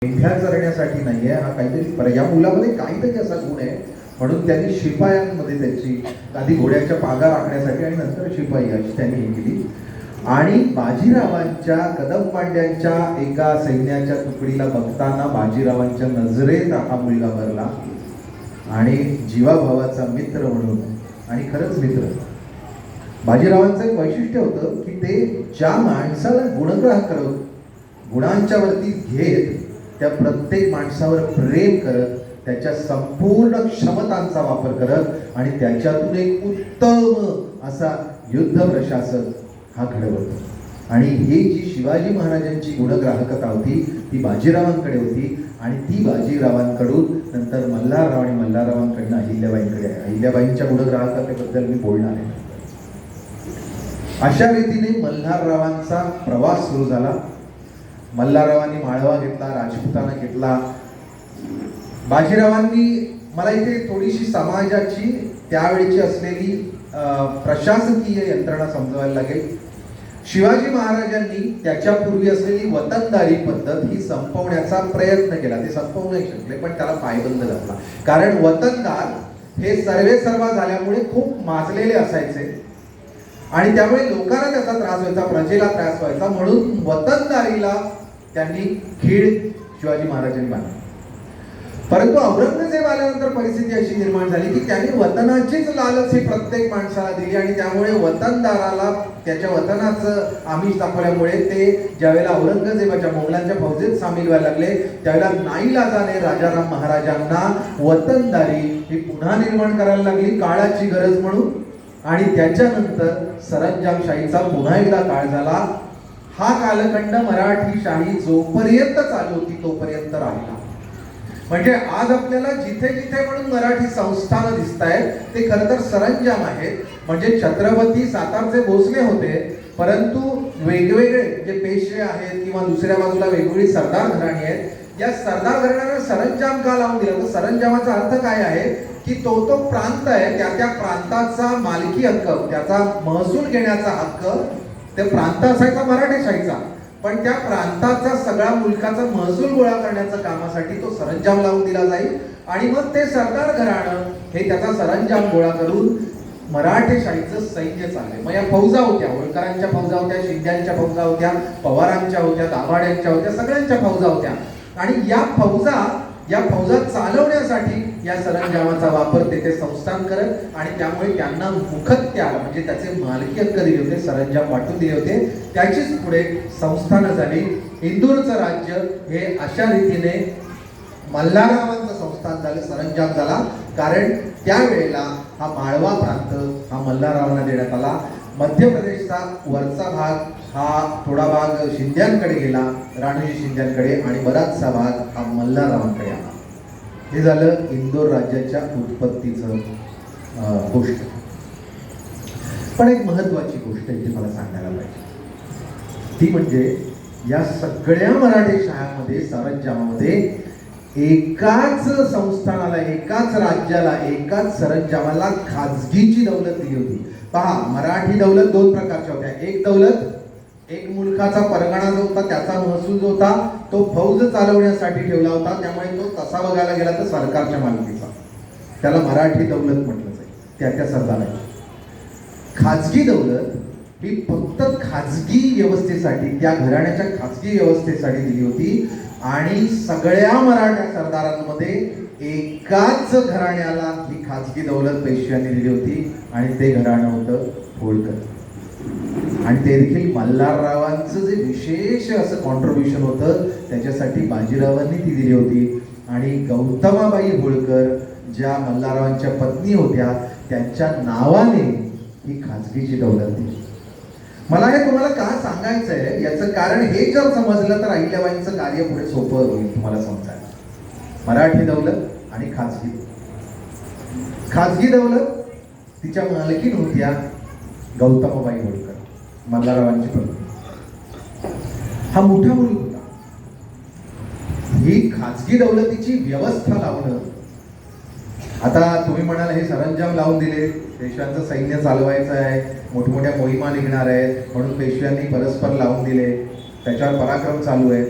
मेंढ्या चरण्यासाठी नाहीये, हा काहीतरी या मुलामध्ये काहीतरी असा गुण आहे, म्हणून त्यांनी शिपायांमध्ये त्याची आधी घोड्याच्या पागा राखण्यासाठी आणि नंतर शिपाई अशी त्यांनी हे केली. आणि बाजीरावांच्या कदम पांड्यांच्या एका सैन्याच्या तुकडीला बघताना बाजीरावांच्या नजरेत हा मुलगा भरला आणि जीवाभावाचा मित्र म्हणून. आणि खरंच मित्र. बाजीरावांचं एक वैशिष्ट्य होतं की ते ज्या माणसाला गुणग्राह करत, गुणांच्या वरती घेत, त्या प्रत्येक माणसावर प्रेम करत, त्याच्या संपूर्ण क्षमतांचा वापर करत आणि त्याच्यातून एक उत्तम असा युद्ध प्रशासक हा घडवतो. आणि ही जी शिवाजी महाराजांची गुणग्राहकता होती ती बाजीरावांकडे होती आणि ती बाजीरावांकडून नंतर मल्हारराव आणि मल्हाररावांकडनं अहिल्याबाईंकडे आहे. अहिल्याबाईंच्या गुणग्राहकतेबद्दल मी बोलणार आहे. अशा रीतीने मल्हाररावांचा प्रवास सुरू झाला. मल्हाररावांनी माळवा घेतला, राजपुताना घेतला. बाजीरावांनी, मला इथे थोडीशी समाजाची त्यावेळीची असलेली प्रशासकीय यंत्रणा समजवायला लागेल. शिवाजी महाराजांनी त्याच्यापूर्वी असलेली वतनदारी पद्धत ही संपवण्याचा प्रयत्न केला. ते संपवू नाही शकले, पण त्याला पायबंद घातला. कारण वतनदार हे सर्वेसर्वा झाल्यामुळे खूप माजलेले असायचे आणि त्यामुळे लोकांना त्याचा त्रास व्हायचा, प्रजेला त्रास व्हायचा. म्हणून वतनदारीला त्यांनी खीळ शिवाजी महाराजांनी बांधली. परंतु औरंगजेब आल्यानंतर परिस्थिती अशी निर्माण झाली की त्यांनी वतनाचीच लालच ही प्रत्येक माणसाला दिली आणि त्यामुळे वतनदाराला त्याच्या वतनाचं आमिष दाखवल्यामुळे ते ज्यावेळेला औरंगजेबाच्या मोगलांच्या फौजेत सामील व्हायला लागले त्यावेळेला नाईलाजाने राजाराम महाराजांना वतनदारी ही पुन्हा निर्माण करायला लागली, काळाची गरज म्हणून. आणि त्याच्यानंतर सरंजामशाहीचा पुन्हा एकदा काळ झाला. हा कालखंड मराठी शाही जोपर्यंत चालू होती तोपर्यंत राहिला. म्हणजे आज आपल्याला जिथे जिथे म्हणून मराठी संस्थानं दिसत आहेत ते खरं तर सरंजाम आहेत. म्हणजे छत्रपती सातारचे भोसले होते, परंतु वेगवेगळे जे पेशवे आहेत किंवा दुसऱ्या बाजूला वेगवेगळी सरदार घराणी आहेत, या सरदार घराण्याला सरंजाम का लावून दिलं? तर सरंजामाचा अर्थ काय आहे की तो प्रांत आहे, त्या प्रांताचा मालकी हक्क, त्याचा महसूल घेण्याचा हक्क ते प्रांत असायचा मराठेशाहीचा, पण त्या प्रांताचा सगळा मुलकाचा महसूल गोळा करण्याच्या कामासाठी तो सरंजाम लावून दिला जाईल. आणि मग ते सरदार घराणं हे त्याचा सरंजाम गोळा करून मराठेशाहीचं सैन्य चाललंय. मग या फौजा होत्या, होळकरांच्या फौजा होत्या, शिंद्यांच्या फौजा होत्या, पवारांच्या होत्या, दाभाड्यांच्या होत्या, सगळ्यांच्या फौजा होत्या. आणि या फौजा चालवण्यासाठी या सरंजामाचा वापर तेथे संस्थान करत आणि त्यामुळे त्यांना मुखत्यार म्हणजे त्याचे मालकी हक्क दिले होते, सरंजाम वाटून दिले होते. त्याचीच पुढे संस्थानं झाली. इंदूरचं राज्य हे अशा रीतीने मल्हाररावांचं संस्थान झालं, सरंजाम झाला. कारण त्यावेळेला हा माळवा प्रांत हा मल्हाररावांना देण्यात आला. मध्य प्रदेशचा वरचा भाग हा थोडा भाग शिंद्यांकडे गेला, राणोजी शिंद्यांकडे, आणि बराचसा भाग हा मल्हाररावांकडे आला. हे झालं इंदोर राज्याच्या उत्पत्तीचं गोष्ट. पण एक महत्वाची गोष्ट इथे मला सांगायला पाहिजे, ती म्हणजे या सगळ्या मराठी शाळांमध्ये, सरंजामामध्ये एकाच संस्थानाला, एकाच राज्याला, एकाच सरंजामाला खाजगीची दौलत दिली होती. पहा, मराठी दौलत दोन प्रकारच्या होत्या. एक दौलत, एक मुलकाचा परगणा जो होता त्याचा महसूल जो होता तो फौज चालवण्यासाठी ठेवला होता, त्यामुळे तो तसा बघायला गेला तर सरकारच्या मालकीचा, त्याला मराठी दौलत म्हटलं जाईल, त्या सरदाराची. खाजगी दौलत ही फक्त खाजगी व्यवस्थेसाठी, त्या घराण्याच्या खाजगी व्यवस्थेसाठी दिली होती. आणि सगळ्या मराठा सरदारांमध्ये एकाच घराण्याला ही खाजगी दौलत पेशव्यांनी दिली होती आणि ते घराणं होतं होळकर. आणि ते देखील मल्हाररावांचं जे विशेष असं कॉन्ट्रीब्युशन होतं त्याच्यासाठी बाजीरावांनी ती दिली होती. आणि गौतमाबाई होळकर ज्या मल्हाररावांच्या पत्नी होत्या त्यांच्या नावाने ही खाजगीची दौलत दिली. मला हे तुम्हाला का सांगायचं आहे याचं कारण, हे जर समजलं तर अहिल्याबाईंचं कार्य पुढे सोपं होईल तुम्हाला समजायला. मराठी दौलत आणि खाजगी दौलत तिच्या मालकीन होत्या गौतमाबाई होळकर, मल्हाररावांची पत्नी. हा मोठा मुलगा होता. ही खाजगी दौलतीची व्यवस्था लावणं, आता तुम्ही म्हणाल हे सरंजाम लावून दिले, पेशव्यांचं सैन्य चालवायचं आहे, मोठमोठ्या मोहिमा निघणार आहेत म्हणून पेशव्यांनी परस्पर लावून दिले, त्याच्यावर पराक्रम चालू आहे.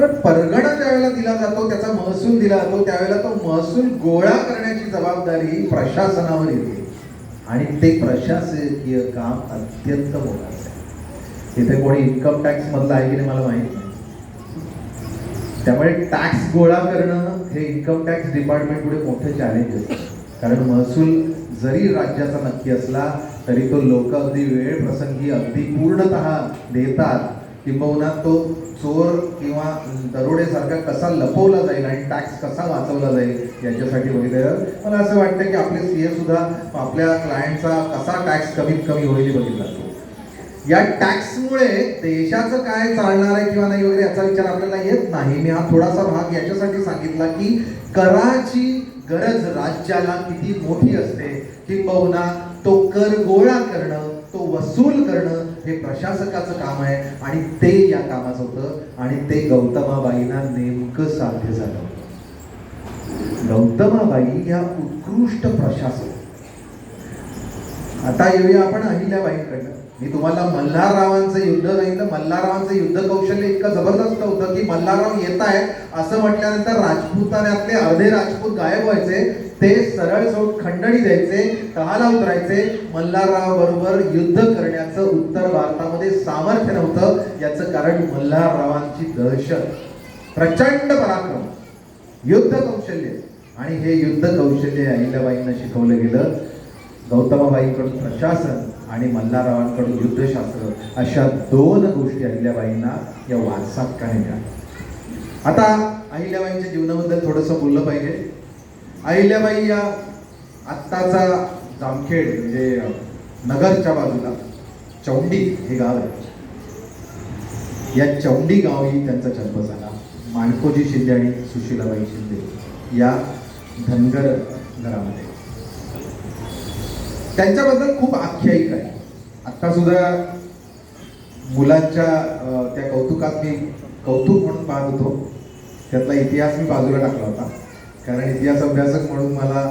पण परगणा ज्यावेळेला दिला जातो, त्याचा महसूल दिला जातो, त्यावेळेला तो महसूल गोळा करण्याची जबाबदारी प्रशासनावर येते आणि ते प्रशासकीय काम अत्यंत मोलाचं आहे. इथे कोणी इन्कम टॅक्स मधलं आहे की नाही मला माहित नाही. त्यामुळे टॅक्स गोळा करणं हे इन्कम टॅक्स डिपार्टमेंट पुढे मोठं चॅलेंज असतं. कारण महसूल जरी राज्याचा नक्की असला तरी तो लोक अगदी वेळ प्रसंगी अगदी पूर्णतः देतात, किंबहुना तो चोर किंवा दरोडेसारखा कसा लपवला जाईल आणि टॅक्स कसा वाचवला जाईल याच्यासाठी बघितलं. मला असं वाटतं की आपले सीए सुद्धा आपल्या क्लायंटचा कसा टॅक्स कमीत कमी होईल बघितला जातो. या टॅक्समुळे देशाचं काय चालणार आहे किंवा नाही वगैरे याचा विचार आपल्याला येत नाही. मी हा थोडासा भाग याच्यासाठी सांगितला की कराची गरज राज्याला किती मोठी असते, किंबहुना तो कर गोळा करणं, तो वसूल करणं हे प्रशासकाचं काम आहे आणि ते या कामाचं होतं आणि ते गौतमाबाईंना नेमकं साध्य झालं. गौतमाबाई ह्या उत्कृष्ट प्रशासक. आता येऊया आपण अहिल्याबाईंकडनं. मी तुम्हाला मल्हाररावांचं युद्ध सांगितलं. मल्हाररावांचं युद्ध कौशल्य इतकं जबरदस्त होतं की मल्हारराव येत आहेत असं म्हटल्यानंतर राजपुतान्यातले अर्धे राजपूत गायब व्हायचे, ते सरळ सोड खंडणी द्यायचे, तहाला उतरायचे. मल्हारराव बरोबर युद्ध करण्याचं उत्तर भारतामध्ये सामर्थ्य नव्हतं. याचं कारण मल्हाररावांची दहशत, प्रचंड पराक्रम, युद्ध कौशल्य आणि हे युद्ध कौशल्य अहिल्याबाईंना शिकवलं गेलं. गौतमाबाईंकडून प्रशासन आणि मल्हाररावांकडून युद्धशास्त्र अशा दोन गोष्टी अहिल्याबाईंना या वारसात का नाही मिळाल्या. आता अहिल्याबाईंच्या जीवनाबद्दल थोडंसं बोललं पाहिजे. अहिल्याबाई या आत्ताचा जामखेड म्हणजे नगरच्या बाजूला चौंडी हे गाव आहे. या चौंडी गावी त्यांचा जन्म झाला. माणकोजी शिंदे आणि सुशीलाबाई शिंदे या धनगर घरामध्ये. त्यांच्याबद्दल खूप आख्यायिका आहे. आता सुद्धा मुलांच्या त्या कौतुकात मी कौतुक म्हणून पाहत होतो. त्यातला इतिहास मी बाजूला टाकला होता, कारण इतिहास अभ्यासक म्हणून मला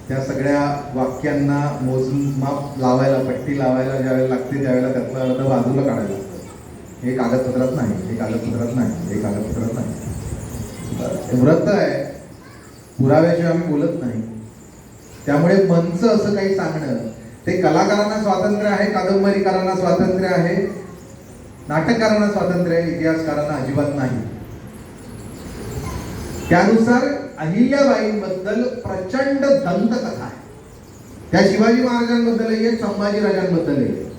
त्या सगळ्या वाक्यांना मोजमाप लावायला, पट्टी लावायला ज्यावेळेला लागते त्यावेळेला त्यातला अर्थ बाजूला काढायला लागतं. हे कागदपत्रात नाही, हे कागदपत्रात नाही, हे कागदपत्रात नाही. व्रत आहे, पुराव्याशिवाय आम्ही बोलत नाही. त्यामुळे मंच असं काही सांगणं, ते कलाकारांना स्वातंत्र्य आहे, कादंबरीकारांना स्वातंत्र्य आहे, नाटककारांना स्वातंत्र्य आहे, इतिहासकारांना अजिबात नाही. त्यानुसार अहिल्याबाईंबद्दल प्रचंड दंतकथा आहे. त्या शिवाजी महाराजांबद्दलही आहे, संभाजीराजांबद्दलही आहे.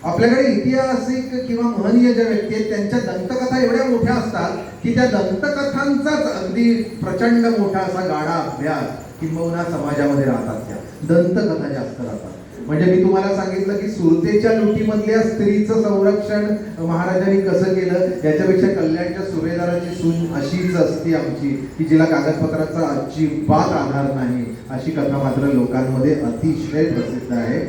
आपल्याकडे ऐतिहासिक किंवा महनीय ज्या व्यक्ती आहेत त्यांच्या दंतकथा एवढ्या मोठ्या असतात की त्या दंतकथांचाच अगदी प्रचंड मोठा असा गाढा अभ्यास किंबहुना समाजामध्ये राहतात. त्या दंतकथा जास्त राहतात. म्हणजे मी तुम्हाला सांगितलं की सुरतेच्या लुटीमधल्या स्त्रीचं संरक्षण महाराजांनी कसं केलं, याच्यापेक्षा कल्याणच्या सुभेदाराची सून अशीच असती आमची की जिला कागदपत्राचा अजिबात आधार नाही, अशी कथा मात्र लोकांमध्ये अतिशय प्रसिद्ध आहे.